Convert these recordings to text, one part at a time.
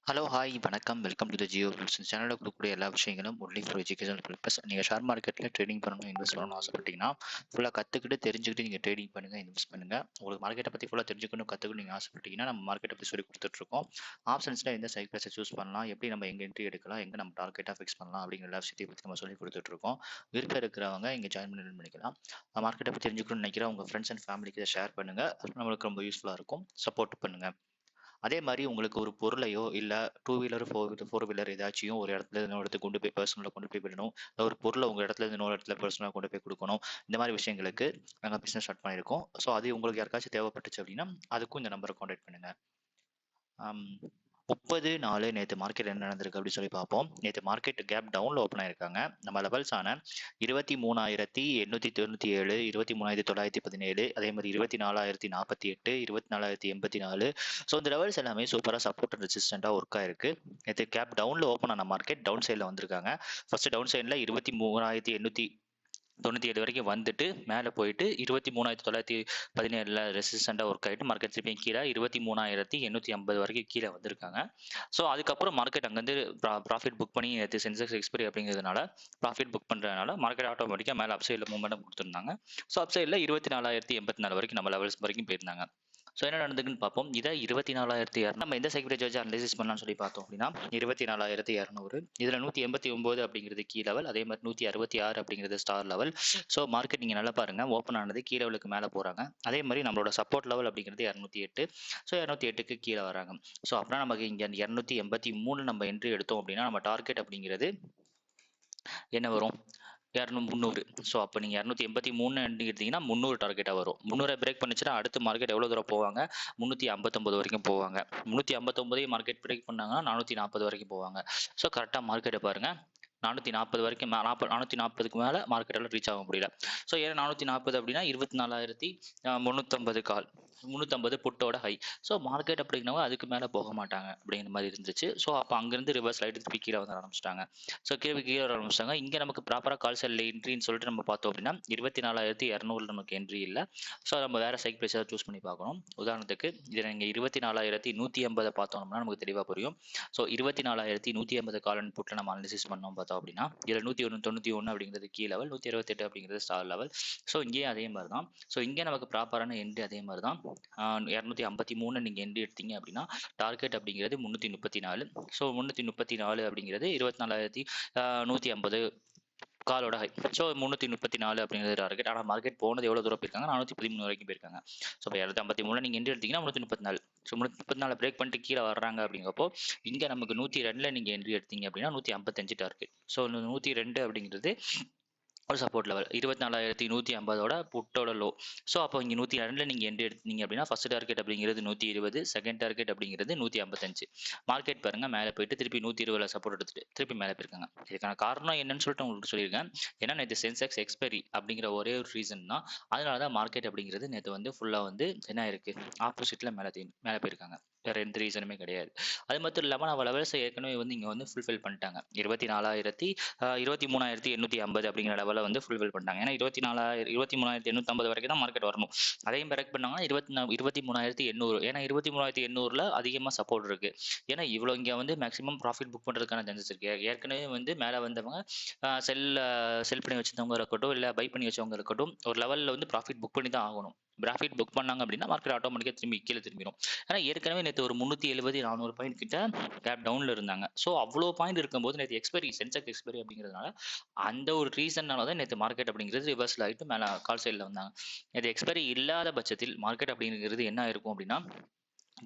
Hello, hi, வணக்கம். Welcome to the Jio rules. சேனலில் கொடுக்கக்கூடிய எல்லா விஷயங்களும் ஒன்லி ஃபார் எஜுகேஷனல் பர்பஸ். நீங்கள் ஷேர் மார்க்கெட்டில் ட்ரேடிங் பண்ணணும், இன்வெஸ்ட் பண்ணணும்னு ஆசைப்பட்டீங்கன்னா, ஃபுல்லாக கற்றுக்கிட்டு தெரிஞ்சுக்கிட்டு நீங்கள் ட்ரேடிங் பண்ணுங்கள், இன்வெஸ்ட் பண்ணுங்கள். உங்களுக்கு மார்க்கெட்டை பற்றி ஃபுல்லாக தெரிஞ்சுக்கணும், கற்றுக்கணும் நீங்கள் ஆசைப்பட்டீங்கன்னா, நம்ம மார்க்கெட்டை பற்றி சொல்லி கொடுத்துட்ருக்கோம். ஆப்ஷன்ஸில் எந்த சைக்கிள்ஸை சூஸ் பண்ணலாம், எப்படி நம்ம எங்கே என்ட்ரி எடுக்கலாம், எங்கே நம்ம டார்கெட்டாக ஃபிக்ஸ் பண்ணலாம் அப்படிங்கிற எல்லா விஷயத்தையும் பற்றி நம்ம சொல்லி கொடுத்துட்ருக்கோம். விருப்பம் இருக்கிறவங்க இங்கே ஜாயின் பண்ணி பண்ணிக்கலாம். மார்க்கெட்டை பற்றி தெரிஞ்சுக்கணும்னு நினைக்கிறேன் உங்கள் ஃப்ரெண்ட்ஸ் அண்ட் ஃபேமிலிக்கு இதை ஷேர் பண்ணுங்கள். நம்மளுக்கு ரொம்ப யூஸ்ஃபுல்லாக இருக்கும். சப்போர்ட் பண்ணுங்கள். அதே மாதிரி உங்களுக்கு ஒரு பொருளையோ இல்ல டூ வீலர் ஃபோர் வீலர் ஏதாச்சும் ஒரு இடத்துல இன்னொரு இடத்துக்கு கொண்டு போய் பர்சனலாக கொண்டு போய் விடணும், இல்ல ஒரு பொருளை உங்க இடத்துல இருந்து இன்னொரு இடத்துல பர்சனலாக கொண்டு போய் கொடுக்கணும். இந்த மாதிரி விஷயங்களுக்கு நாங்கள் பிசினஸ் ஸ்டார்ட் பண்ணியிருக்கோம். ஸோ அது உங்களுக்கு யாருக்காச்சும் தேவைப்பட்டுச்சு அப்படின்னா அதுக்கும் இந்த நம்பரை காண்டாக்ட் பண்ணுங்க. 30 நேற்று மார்க்கெட் என்ன நடந்திருக்கு அப்படின்னு சொல்லி பார்ப்போம். நேற்று மார்க்கெட் கேப் டவுன்ல ஓப்பன் ஆயிருக்காங்க. நம்ம லெவல்ஸ் ஆன 23,897, 23,917, அதே மாதிரி 24,048, 24,084. ஸோ இந்த லெவல்ஸ் எல்லாமே சூப்பராக சப்போர்ட் அண்ட் ரெசிஸ்டண்டா ஒர்க் ஆயிருக்கு. நேற்று கேப் டவுன்ல ஓப்பன் ஆன மார்க்கெட் டவுன் சைட்ல வந்திருக்காங்க. ஃபர்ஸ்ட் டவுன் சைட்ல 23,897 வரைக்கும் வந்துட்டு மேலே போயிட்டு 23,917 ரெசிஸ்டண்டாக ஒர்க் ஆகிட்டு மார்க்கெட் திருப்பியும் கீழே 23,850 வரைக்கும் கீழே வந்திருக்காங்க. ஸோ அதுக்கப்புறம் மார்க்கெட் அங்கேருந்து ப்ராஃபிட் புக் பண்ணி சென்செக்ஸ் எக்ஸ்பைரி அப்படிங்கிறதுனால ப்ராஃபிட் புக் பண்ணுறதுனால மார்க்கெட் ஆட்டோமேட்டிக்காக மேலே அப்சைடில் மூவ்மெண்ட் கொடுத்துருந்தாங்க. ஸோ அப்சைடில் 24,084 வரைக்கும் நம்ம லெவல்ஸ் வரைக்கும் போயிருந்தாங்க. ஸோ என்ன நடந்துக்குன்னு பார்ப்போம். இதை 24,200 நம்ம எந்த செக்யூரிட்டி வச்சு அனலைசிஸ் பண்ணலாம்னு சொல்லி பார்த்தோம் அப்படின்னா 24,200 இதில் 189 அப்படிங்கிறது கீ லெவல், அதே மாதிரி 166 அப்படிங்கிறது ஸ்டார் லெவல். ஸோ மார்க்கெட் நீங்கள் நல்லா பாருங்க, ஓப்பன் ஆனது கீ லெவலுக்கு மேலே போகிறாங்க. அதே மாதிரி நம்மளோட சப்போர்ட் லெவல் அப்படிங்கிறது 208. ஸோ 208க்கு கீழே வராங்க. ஸோ அப்படின்னா நமக்கு இங்கே 283 நம்ம என்ட்ரி எடுத்தோம் அப்படின்னா நம்ம டார்கெட் அப்படிங்கிறது என்ன வரும்? 300. ஸோ அப்போ நீங்கள் 283 எடுத்தீங்கன்னா 300 டார்கெட்டாக வரும். 300 பிரேக் பண்ணிச்சுன்னா அடுத்த மார்க்கெட் எவ்வளோ தூரம் போவாங்க? 359 வரைக்கும் போவாங்க. 359 மார்க்கெட் பிரேக் பண்ணாங்கன்னா 440 வரைக்கும் போவாங்க. ஸோ கரெக்டாக மார்க்கெட்டை பாருங்க, 440 வரைக்கும் 440க்கு மேலே மார்க்கெட்டில் ரீச் ஆக முடியல. ஸோ ஏன்னா 440 அப்படின்னா 24,350 கால், 350 புட்டோட ஹை. ஸோ மார்க்கெட் அப்படிங்கிறவங்க அதுக்கு மேலே போக மாட்டாங்க அப்படிங்கிற மாதிரி இருந்துச்சு. ஸோ அப்போ அங்கேருந்து ரிவர்ஸ் லைட் திருப்பி கீழே வந்து ஆரம்பிச்சிட்டாங்க. ஸோ கீழே வர ஆரம்பிச்சிட்டாங்க. இங்கே நமக்கு ப்ராப்பராக கால் செல்ல என்ட்ரின்னு சொல்லிட்டு நம்ம பார்த்தோம் அப்படின்னா 24,200 நமக்கு என்ட்ரி இல்லை. ஸோ நம்ம வேறு சைக் ப்ரைஸாக சூஸ் பண்ணி பார்க்கணும். உதாரணத்துக்கு இதில் நீங்கள் 24,150 பார்த்தோம்னா நமக்கு தெளிவாக புரியும். ஸோ 24,150 கால் அண்ட் புட்டில் நம்ம அனாலிசிஸ் பண்ணோம் பார்த்தோம் அப்படின்னா இதில் 191 அப்படிங்கிறது கீ லெவல், 168 அப்படிங்கிறது ஸ்டார் லெவல். ஸோ இங்கேயும் அதே மாதிரி தான். ஸோ இங்கே நமக்கு ப்ராப்பரான என்ட்ரி அதே மாதிரி தான். 253 நீங்கள் என்ட்ரி எடுத்தீங்க அப்படின்னா டார்கெட் அப்படிங்கிறது 334. ஸோ 334 அப்படிங்கிறது 24,150 காலோட ஹை. ஸோ 334 அப்படிங்கிறது டார்கெட். ஆனால் மார்க்கெட் போனது எவ்வளோ தூரம் போயிருக்காங்க? 413 வரைக்கும் போயிருக்காங்க. ஸோ இப்போ 253 நீங்கள் என்ட்ரி எடுத்தீங்கன்னா 334. ஸோ 334 பிரேக் பண்ணிட்டு கீழே வர்றாங்க அப்படிங்கிறப்போ இங்கே நமக்கு 102 நீங்கள் என்ட்ரி எடுத்தீங்க அப்படின்னா 155 டார்கெட். ஸோ 102 அப்படிங்கிறது ஒரு சப்போர்ட் லெவல். 24,150 புட்டோட லோ. ஸோ அப்போ இங்கே 102 நீங்கள் என்ட்ரி எடுத்தீங்க அப்படின்னா ஃபர்ஸ்ட் டார்கெட் அப்படிங்கிறது 120, செகண்ட் டார்கெட் அப்படிங்கிறது 155. மார்க்கெட் பாருங்க மேலே போயிட்டு திருப்பி 120 சப்போர்ட் எடுத்துட்டு திருப்பி மேலே போயிருக்காங்க. இதுக்கான காரணம் என்னன்னு சொல்லிட்டு உங்களுக்கு சொல்லியிருக்கேன். ஏன்னா நேற்று சென்செக்ஸ் எக்ஸ்பைரி அப்படிங்கிற ஒரே ஒரு ரீசன் தான். அதனால தான் மார்க்கெட் அப்படிங்கிறது நேற்று வந்து ஃபுல்லாக வந்து என்ன இருக்கு, ஆப்போசிட்ல மேலே போயிருக்காங்க. வேற எந்த ரீசனுமே கிடையாது. அது மட்டும் இல்லாமல் நம்ம லெவல்ஸ் ஏற்கனவே வந்து இங்கே வந்து ஃபுல்ஃபில் பண்ணிட்டாங்க. 23,850 அப்படிங்கிற லெவலில் வந்து ஃபுல்ஃபில் பண்ணிட்டாங்க. ஏன்னா 23,850 வரைக்கும் தான் மார்க்கெட் வரணும். அதையும் பிரேக் பண்ணாங்கன்னா 23,800. ஏன்னா 23,800ல அதிகமாக சப்போர்ட் இருக்கு. ஏன்னா இவ்வளோ இங்கே வந்து மேக்ஸிமம் ப்ராஃபிட் புக் பண்ணுறதுக்கான சான்சஸ் இருக்கு. ஏற்கனவே வந்து மேலே வந்தவங்க செல் பண்ணி வச்சவங்க இருக்கட்டும், இல்லை பை பண்ணி வச்சவங்க இருக்கட்டும், ஒரு லெவலில் வந்து ப்ராஃபிட் புக் பண்ணி தான் ஆகணும். ப்ராஃபிட் புக் பண்ணாங்க அப்படின்னா மார்க்கெட் ஆட்டோமேட்டிக்காக திரும்பி கீழே திரும்பிடும். ஏன்னா ஏற்கனவே நேற்று ஒரு 370, 400 பாயிண்ட் கிட்ட கேப் டவுன்ல இருந்தாங்க. ஸோ அவ்வளோ பாயிண்ட் இருக்கும்போது நேற்று எக்ஸ்பைரி, சென்செக்ஸ் எக்ஸ்பைரி அப்படிங்கிறதுனால அந்த ஒரு ரீசன்னால தான் நேற்று மார்க்கெட் அப்படிங்கிறது ரிவர்ஸில் ஆகிட்டு மேலே கால் சைடில் வந்தாங்க. நேற்று எக்ஸ்பைரி இல்லாத பட்சத்தில் மார்க்கெட் அப்படிங்கிறது என்ன இருக்கும் அப்படின்னா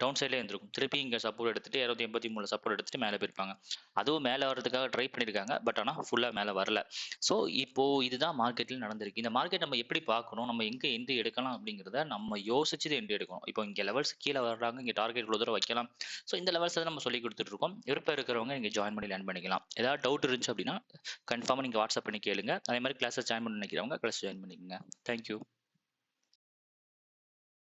டவுன் சைட்லேயே இருந்திருக்கும். திருப்பி இங்கே சப்போர்ட் எடுத்துட்டு 283 சப்போர்ட் எடுத்துட்டு மேலே போயிருப்பாங்க. அதுவும் மேலே வர்றதுக்காக ட்ரை பண்ணியிருக்காங்க. பட் ஆனால் ஃபுல்லாக மேலே வரல. ஸோ இப்போ இதுதான் மார்க்கெட்டில் நடந்திருக்கு. இந்த மார்க்கெட் நம்ம எப்படி பார்க்கணும், நம்ம எங்கே என்ட்ரி எடுக்கலாம் அப்படிங்கிறத நம்ம யோசிச்சு என்ட்ரி எடுக்கணும். இப்போ இங்கே லெவல்ஸ் கீழே வர்றாங்க, இங்கே டார்கெட் இவ்வளோ தூரம் வைக்கலாம். ஸோ இந்த லெவல்ஸ் தான் நம்ம சொல்லி கொடுத்துட்டு இருக்கோம். விருப்பம் இருக்கிறவங்க இங்கே ஜாயின் பண்ணி லேர்ன் பண்ணிக்கலாம். ஏதாவது டவுட் இருந்துச்சு அப்படின்னா கன்ஃபார்மாக நீங்கள் வாட்ஸ்அப் பண்ணி கேளுங்க. அதே மாதிரி கிளாஸஸ் ஜாயின் பண்ண நினைக்கிறவங்க கிளாஸ் ஜாயின் பண்ணிக்கோங்க. தேங்க்யூ.